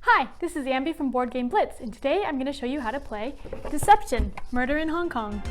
Hi, this is Ambi from Board Game Blitz, and today I'm going to show you how to play Deception, Murder in Hong Kong.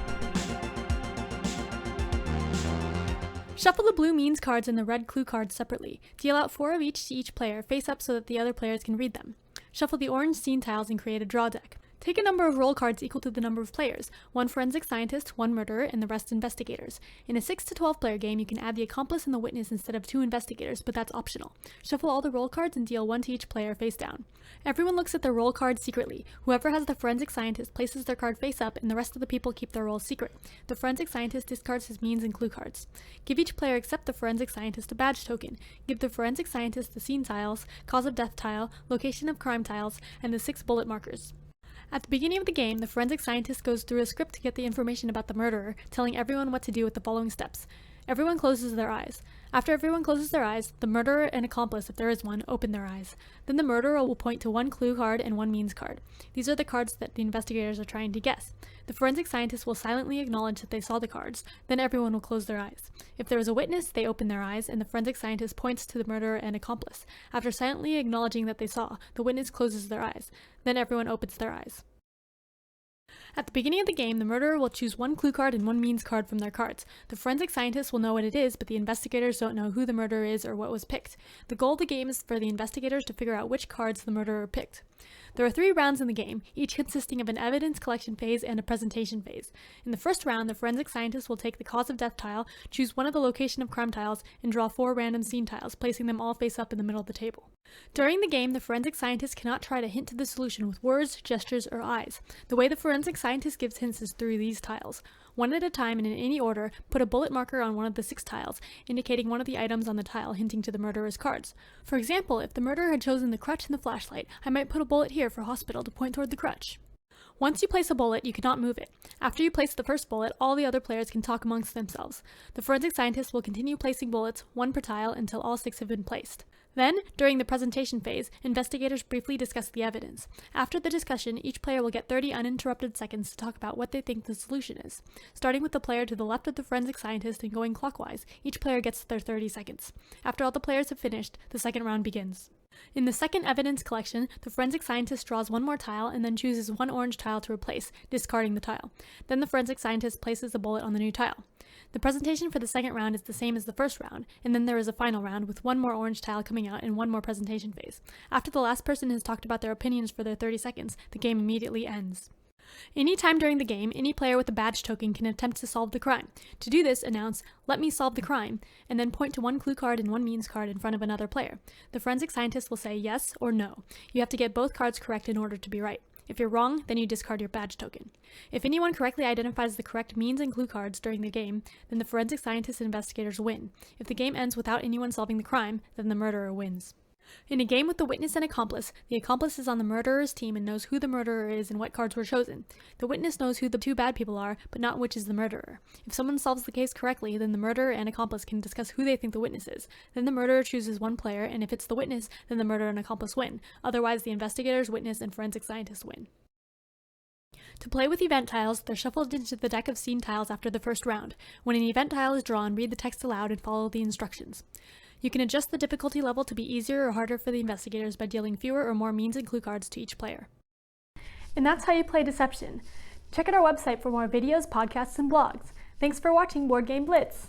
Shuffle the blue means cards and the red clue cards separately. Deal out 4 of each to each player, face up so that the other players can read them. Shuffle the orange scene tiles and create a draw deck. Take a number of roll cards equal to the number of players, 1 forensic scientist, 1 murderer, and the rest investigators. In a 6 to 12 player game, you can add the accomplice and the witness instead of 2 investigators, but that's optional. Shuffle all the roll cards and deal 1 to each player face down. Everyone looks at their roll cards secretly. Whoever has the forensic scientist places their card face up, and the rest of the people keep their rolls secret. The forensic scientist discards his means and clue cards. Give each player except the forensic scientist a badge token. Give the forensic scientist the scene tiles, cause of death tile, location of crime tiles, and the 6 bullet markers. At the beginning of the game, the forensic scientist goes through a script to get the information about the murderer, telling everyone what to do with the following steps. Everyone closes their eyes. After everyone closes their eyes, the murderer and accomplice, if there is one, open their eyes. Then the murderer will point to 1 clue card and 1 means card. These are the cards that the investigators are trying to guess. The forensic scientist will silently acknowledge that they saw the cards, then everyone will close their eyes. If there is a witness, they open their eyes, and the forensic scientist points to the murderer and accomplice. After silently acknowledging that they saw, the witness closes their eyes. Then everyone opens their eyes. At the beginning of the game, the murderer will choose 1 clue card and 1 means card from their cards. The forensic scientist will know what it is, but the investigators don't know who the murderer is or what was picked. The goal of the game is for the investigators to figure out which cards the murderer picked. There are 3 rounds in the game, each consisting of an evidence collection phase and a presentation phase. In the first round, the forensic scientist will take the cause of death tile, choose one of the location of crime tiles, and draw 4 random scene tiles, placing them all face up in the middle of the table. During the game, the forensic scientist cannot try to hint to the solution with words, gestures, or eyes. The way the forensic scientist gives hints is through these tiles. 1 at a time and in any order, put a bullet marker on one of the 6 tiles, indicating one of the items on the tile, hinting to the murderer's cards. For example, if the murderer had chosen the crutch and the flashlight, I might put a bullet here for hospital to point toward the crutch. Once you place a bullet, you cannot move it. After you place the first bullet, all the other players can talk amongst themselves. The forensic scientist will continue placing bullets, 1 per tile, until all 6 have been placed. Then, during the presentation phase, investigators briefly discuss the evidence. After the discussion, each player will get 30 uninterrupted seconds to talk about what they think the solution is. Starting with the player to the left of the forensic scientist and going clockwise, each player gets their 30 seconds. After all the players have finished, the second round begins. In the second evidence collection, the forensic scientist draws 1 more tile and then chooses 1 orange tile to replace, discarding the tile. Then the forensic scientist places a bullet on the new tile. The presentation for the second round is the same as the first round, and then there is a final round with 1 more orange tile coming out and 1 more presentation phase. After the last person has talked about their opinions for their 30 seconds, the game immediately ends. Any time during the game, any player with a badge token can attempt to solve the crime. To do this, announce, "Let me solve the crime," and then point to 1 clue card and 1 means card in front of another player. The forensic scientist will say yes or no. You have to get both cards correct in order to be right. If you're wrong, then you discard your badge token. If anyone correctly identifies the correct means and clue cards during the game, then the forensic scientist and investigators win. If the game ends without anyone solving the crime, then the murderer wins. In a game with the witness and accomplice, the accomplice is on the murderer's team and knows who the murderer is and what cards were chosen. The witness knows who the 2 bad people are, but not which is the murderer. If someone solves the case correctly, then the murderer and accomplice can discuss who they think the witness is. Then the murderer chooses 1 player, and if it's the witness, then the murderer and accomplice win. Otherwise, the investigators, witness, and forensic scientist win. To play with event tiles, they're shuffled into the deck of scene tiles after the first round. When an event tile is drawn, read the text aloud and follow the instructions. You can adjust the difficulty level to be easier or harder for the investigators by dealing fewer or more means and clue cards to each player. And that's how you play Deception. Check out our website for more videos, podcasts, and blogs. Thanks for watching Board Game Blitz!